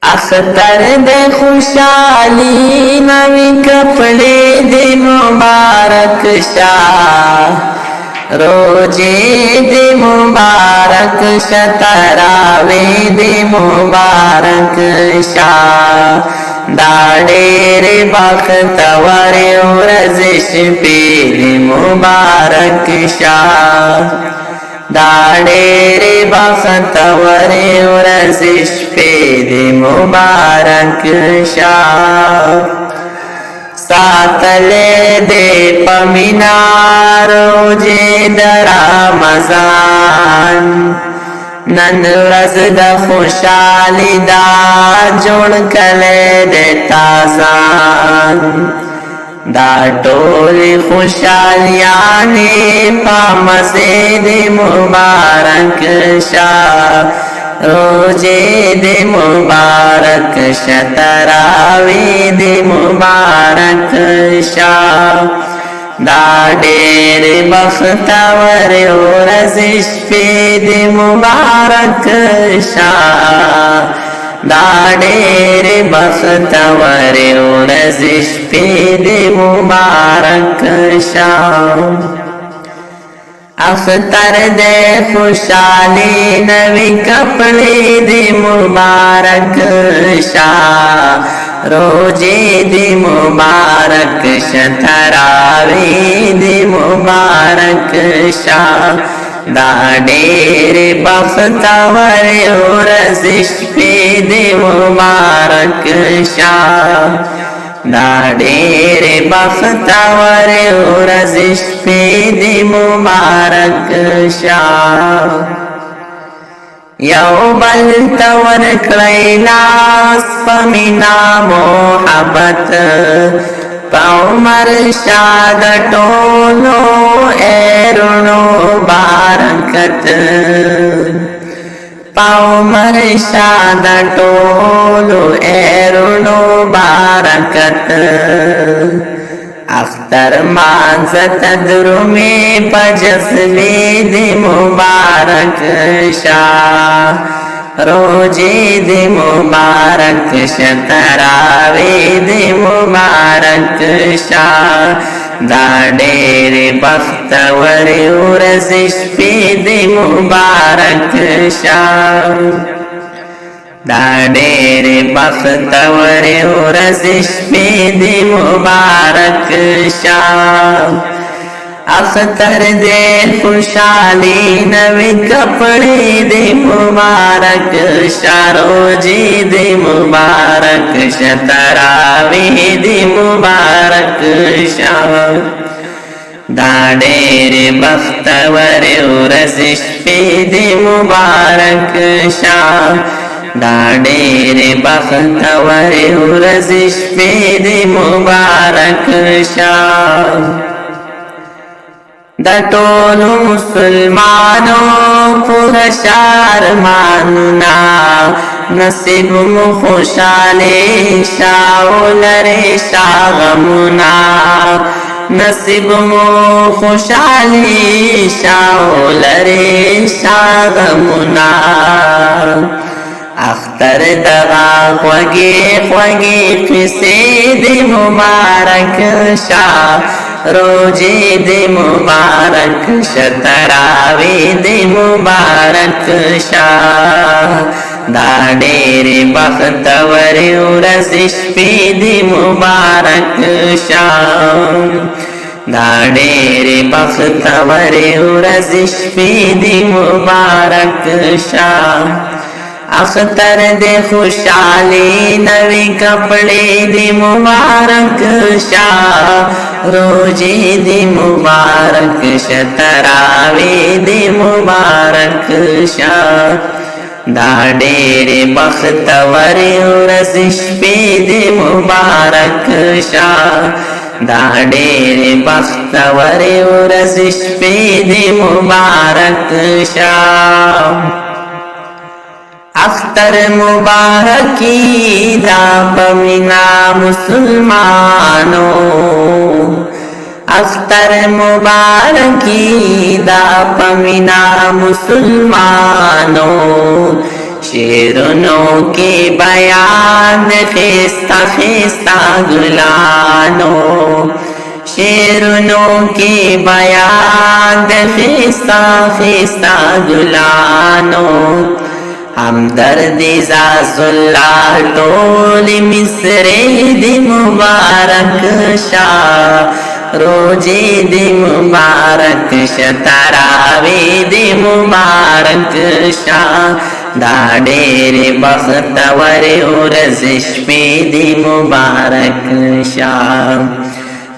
अख्तर दे खुशाली नवी कपड़े दे मुबारक शाह रोजे दे मुबारक शतरावे दे मुबारक शाह दाड़े रे बख्तवर रज़िश पे दे मुबारक शाह दाड़े रे बख्तवर रज़िश पे दे मुबारक शाह सातले दे पमीनारो जे दरा मजान नन रस द खुशाली दा जोड़ कले दे ताजान दा टोली खुशालियाँ ने पामसे दे मुबारक शाह रोजे दे मुबारक शतरावे दे मुबारक शाह दाड़े रे बख्तवर रज़िश पे दे मुबारक शाह दाड़े रे बख्तवर रज़िश पे दे मुबारक शाह अख्तर दे खुशाली नवी कपड़े दे मुबारक शाह रोजे दे मुबारक शतरावे दे मुबारक शाह दाड़े रे बख्तवर रज़िश पे दे मुबारक शाह दाड़े रे बख्तवर रज़िश पे दे मुबारक शाह यौबल तवर कैलास पमिना मोहब्बत पौमर शाद टोलो एरुणो बारकत पौमर शाद टोलो एरुणो बारकत अख्तर मांजत दुरुमे पजस्वे दे मुबारक शाह रोजे दे मुबारक शतरावे दे मुबारक शाह दाड़े रे बख्तवर रज़िश पे दे मुबारक शाह दाड़े रे बख्तवर रज़िश पे दे मुबारक शाह अख्तर दे खुशाली नवे कपड़े दे मुबारक शाह रोजे दे मुबारक शतरावे दे मुबारक शाह दाड़े रे बख्तवर रज़िश पे दे मुबारक शाह दाड़े रे बख्तवर रज़िश पे दे मुबारक शाह दटोलो मुसलमानों पुरशार मानना नसीब खुशाले शाओलरे शागमुना नसीब खुशाले शाओलरे शागमुना अख्तर दगा ख्वगे ख्वगे किसे दे मुबारक शाह रोजे दे मुबारक शतरावे दे मुबारक शाह दाड़े रे बख्तवर रज़िश पे दे मुबारक शाह दाड़े रे बख्तवर रज़िश पे दे मुबारक शाह अख्तर दे खुशाली नवी कपड़े दे मुबारक शाह रोजे दे मुबारक शतरावे दे मुबारक शाह दाड़े रे बख्तवर रज़िश पे दे मुबारक शाह दाड़े रे बख्तवर रज़िश पे दे मुबारक शाह अख्तर मुबारकी दा पमिना मुसलमानों अख्तर मुबारकी दा पमिना मुसलमानों शेरनों के बयान खिस्ता खिस्ता गुलानो, शेरनों के बयान खिस्ता खिस्ता गुलानो, हमदर्दी ज़ाज़ुल्लाह टोली मिसरे दी मुबारक शाह, रोजे दी मुबारक शतरावे दी मुबारक शाह, दाडेरे बख्तवर रज़िश पे दी मुबारक शाह,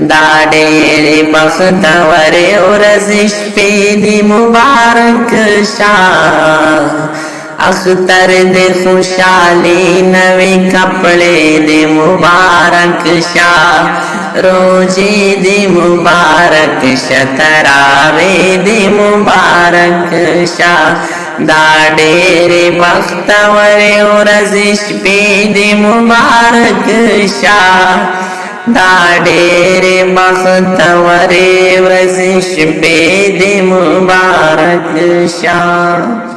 दाडेरे बख्तवर रज़िश पे दी मुबारक शाह, अख्तर दे खुशाली नवे कपड़े दे मुबारक शाह, रोजे दे मुबारक शतरावे दे मुबारक शाह, दाडेरे बख्तवर रज़िश पे दे मुबारक शाह, दाडेरे बख्तवर रज़िश पे दे मुबारक शाह।